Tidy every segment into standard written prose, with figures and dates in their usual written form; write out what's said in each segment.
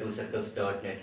TwoCircles.net।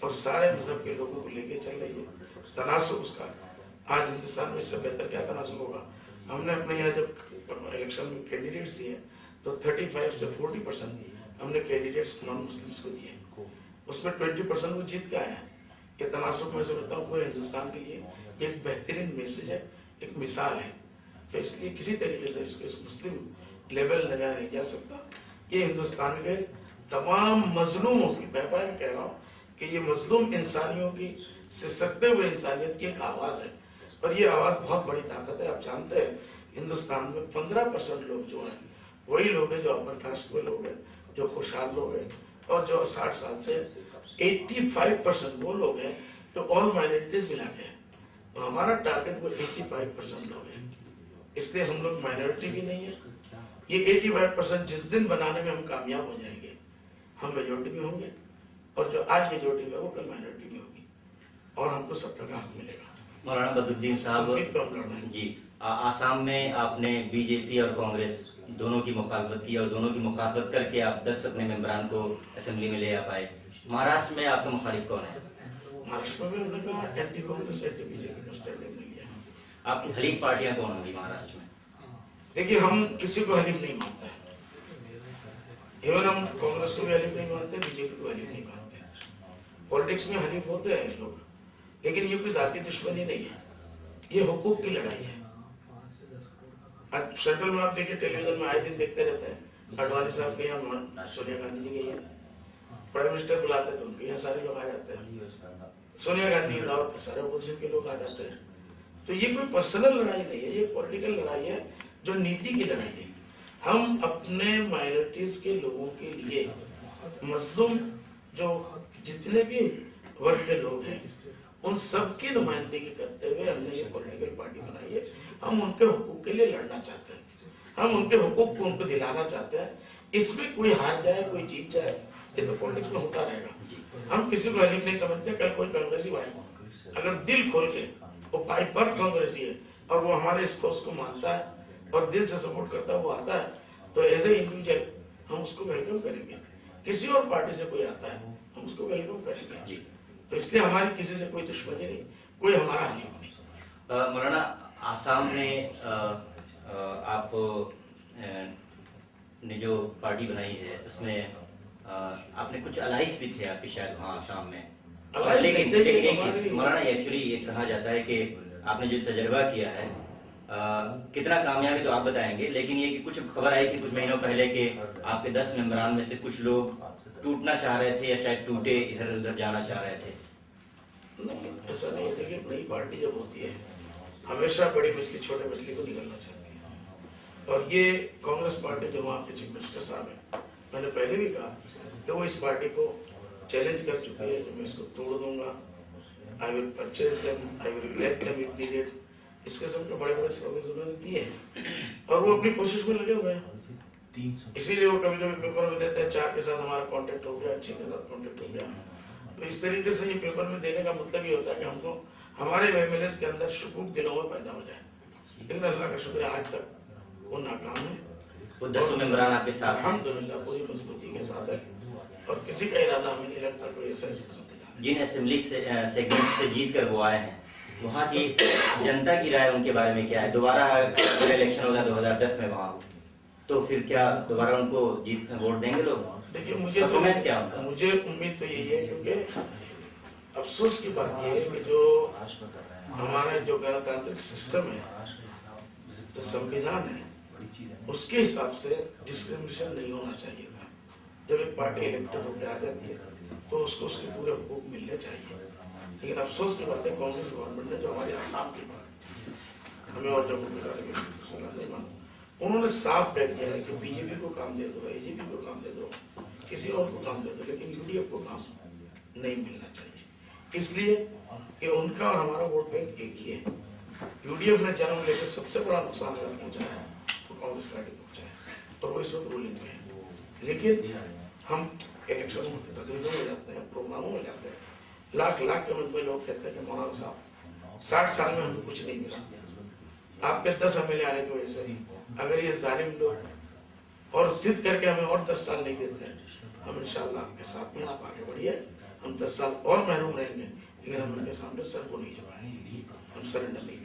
اور سارے مذہب کے لوگوں کو لے کے چل رہی ہے. تناسب اس کا آج ہندوستان میں اس سے بہتر کیا تناسب ہوگا. ہم نے اپنے یہاں جب الیکشن میں کینڈیڈیٹس دیے تو 35 سے 40% ہم نے کینڈیڈیٹس نان مسلمس کو دیے. اس میں 20% وہ جیت کے آیا ہے. یہ تناسب میں سمجھتا ہوں پورے ہندوستان کے لیے ایک بہترین میسج ہے, ایک مثال ہے. تو اس لیے کسی طریقے سے اس کے مسلم لیول لگایا نہیں جا سکتا. یہ ہندوستان کے تمام مظلوموں کی, میں کہہ رہا ہوں کہ یہ مظلوم انسانیوں کی سسکتے ہوئے انسانیت کی ایک آواز ہے, اور یہ آواز بہت بڑی طاقت ہے. آپ جانتے ہیں ہندوستان میں 15% لوگ جو ہیں وہی لوگ ہیں جو اپر کاسٹ کے لوگ ہیں, جو خوشحال لوگ ہیں, اور جو 60 سال سے 85% وہ لوگ ہیں جو آل مائنورٹیز ملا کے ہیں. تو ہمارا ٹارگیٹ وہ 85% لوگ ہیں. اس لیے ہم لوگ مائنورٹی بھی نہیں ہے. یہ 85% جس دن بنانے میں ہم کامیاب ہو جائیں گے ہم میجورٹی میں ہوں گے, اور جو آج میجورٹی میں وہ کل مائنورٹی میں ہوگی, اور ہم کو سب کا حق ملے گا. مولانا بدرالدین صاحب, جی آسام میں آپ نے بی جے پی اور کانگریس دونوں کی مخالفت کی, اور دونوں کی مخالفت کر کے آپ 10 اپنے ممبران کو اسمبلی میں لے آ پائے. مہاراشٹر میں آپ کا مخالف کون ہے؟ مہاراشٹر میں ہم نے کہا anti Congress anti BJP کا اسٹینڈنگ نہیں لیا. آپ کی حلیف پارٹیاں کون ہوں گی مہاراشٹر میں؟ دیکھیے ہم کسی کو حلیف نہیں مانتے ہیں. ایون ہم کانگریس کو بھی حلیف نہیں مانتے, بی جے پی کو حلیف نہیں مانتے. پالیٹکس میں حلیف ہوتے ہیں لوگ, لیکن یہ کوئی ذاتی دشمنی نہیں ہے, یہ حقوق کی لڑائی ہے. آج سینٹرل میں آپ دیکھیں ٹیلی ویژن میں آئے دن دیکھتے رہتے ہیں, اڈوانی صاحب کے یہاں سونیا گاندھی جی کے یہاں پرائم منسٹر بلاتے ہیں تو ان کے یہاں سارے لوگ آ جاتے ہیں. سونیا گاندھی دعوت پہ سارے اپوزیشن کے لوگ آ جاتے ہیں. تو یہ کوئی پرسنل لڑائی نہیں ہے, یہ پولیٹیکل لڑائی ہے جو نیتی کی لڑائی ہے. ہم اپنے مائنورٹیز کے لوگوں کے لیے مظلوم جو جتنے بھی ورگ کے لوگ ہیں ان سب کی نمائندگی کرتے ہوئے ہم نے یہ پولیٹیکل پارٹی بنائی ہے. ہم ان کے حقوق کے لیے لڑنا چاہتے ہیں, ہم ان کے حقوق کو ان کو دلانا چاہتے ہیں. اس میں کوئی ہار جائے کوئی جیت جائے یہ تو پالیٹکس میں ہوتا رہے گا. ہم کسی کو حلیف نہیں سمجھتے. کل کوئی کانگریسی بھائی اگر دل کھول کے وہ پائی پر کانگریسی ہے اور وہ ہمارے اس کوس کو مانتا ہے اور دل سے سپورٹ کرتا ہے, وہ آتا ہے تو ایز اے انڈیویجل ہم اس کو ویلکم کریں گے. کسی اور پارٹی سے کوئی آتا ہے ہم اس کو ویلکم کریں گے. تو اس لیے ہماری کسی سے کوئی دشمنی نہیں, کوئی ہمارا حلیف نہیں. مولانا آسام میں آپ نے جو پارٹی بنائی ہے اس میں آپ نے کچھ الائنس بھی تھے آپ کے شاید وہاں آسام میں, لیکن مولانا ایکچولی یہ کہا جاتا ہے کہ آپ نے جو تجربہ کیا ہے کتنا کامیاب ہے تو آپ بتائیں گے, لیکن یہ کہ کچھ خبر آئی تھی کچھ مہینوں پہلے کہ آپ کے 10 ممبران میں سے کچھ لوگ ٹوٹنا چاہ رہے تھے یا شاید ٹوٹے ادھر ادھر جانا چاہ رہے تھے. نہیں ایسا نہیں ہے. دیکھیے بڑی پارٹی جب ہوتی ہے ہمیشہ بڑی مچھلی چھوٹے مچھلی کو نکلنا چاہتی ہے, اور یہ کانگریس پارٹی جو وہاں کے چیف منسٹر صاحب ہیں, میں نے پہلے بھی کہا کہ وہ اس پارٹی کو چیلنج کر چکی ہے کہ میں اس کو توڑ دوں گا. I will purchase them, I will break them if needed. اس قسم کے بڑے بڑے سلوگنز انہوں نے دیے ہیں اور وہ اپنی کوشش میں لگے ہوئے ہیں. اسی لیے وہ کبھی کبھی پیپر میں دیتے ہیں 4 کے ساتھ ہمارا کانٹیکٹ ہو گیا, 6 کے ساتھ کانٹیکٹ ہو گیا. تو اس طریقے سے یہ پیپر میں دینے کا مطلب یہ ہوتا ہے کہ ہم کو ہمارے ایم ایل ایز کے اندر شکوک دلوں میں پیدا ہو جائے. لیکن اللہ کا شکر ہے آج تک وہ ناکام ہے. وہ 10 ممبران آپ کے ساتھ ہیں الحمدللہ پوری مضبوطی کے ساتھ ہے, اور کسی کا ارادہ ہمیں نہیں لگتا کوئی ایسا اس قسم کا. جن اسمبلی سیگمنٹ سے جیت کر وہ آئے ہیں وہاں کی جنتا کی رائے ان کے بارے میں کیا ہے؟ دوبارہ اگر الیکشن ہوگا 2010 میں وہاں تو پھر کیا دوبارہ ان کو جیت ووٹ دیں گے لوگ؟ دیکھیے مجھے امید تو یہی ہے, کیونکہ افسوس کی بات یہ ہے کہ جو ہمارا جو گنتانترک سسٹم ہے, جو سمویدھان ہے, اس کے حساب سے ڈسکریمنیشن نہیں ہونا چاہیے تھا. جب ایک پارٹی الیکٹڈ ہو کے آ جاتی ہے تو اس کو اس کے پورے حقوق ملنے چاہیے. لیکن افسوس کی بات ہے کانگریس گورنمنٹ نے جو ہمارے آسام کی بات ہمیں اور جموں کشمیر نہیں مانا, انہوں نے صاف طے کیا ہے کہ بی جے پی کو کام دے دو, اے جے پی کو کام دے دو, کسی اور کو کام دے دو, لیکن یو ڈی ایف کو کام نہیں ملنا چاہیے. اس لیے کہ ان کا اور ہمارا ووٹ بینک ایک ہی ہے. یو ڈی ایف نے جنم لے کے سب سے بڑا نقصان اگر پہنچایا ہے تو کانگریس پارٹی پہنچایا ہے, اور وہ اس وقت رولنگ میں ہے. لیکن ہم الیکشنوں میں تقریروں میں جاتے ہیں, پروگراموں میں جاتے ہیں, لاکھ کے مجموعے لوگ کہتے ہیں کہ مولانا صاحب 60 سال میں ہم کو کچھ نہیں ملا, آپ کے 10 ایم ایل اے آنے کی وجہ سے. اگر یہ ظالم لوگ اور ضد کر کے ہمیں اور 10 سال نہیں دیتے ہیں, ہم انشاءاللہ آپ کے ساتھ میں آپ آگے بڑھیے. ہم 10 سال اور محروم رہیں گے لیکن ہم ان کے سامنے سر کو نہیں جھکائیں گے, ہم سرنڈر نہیں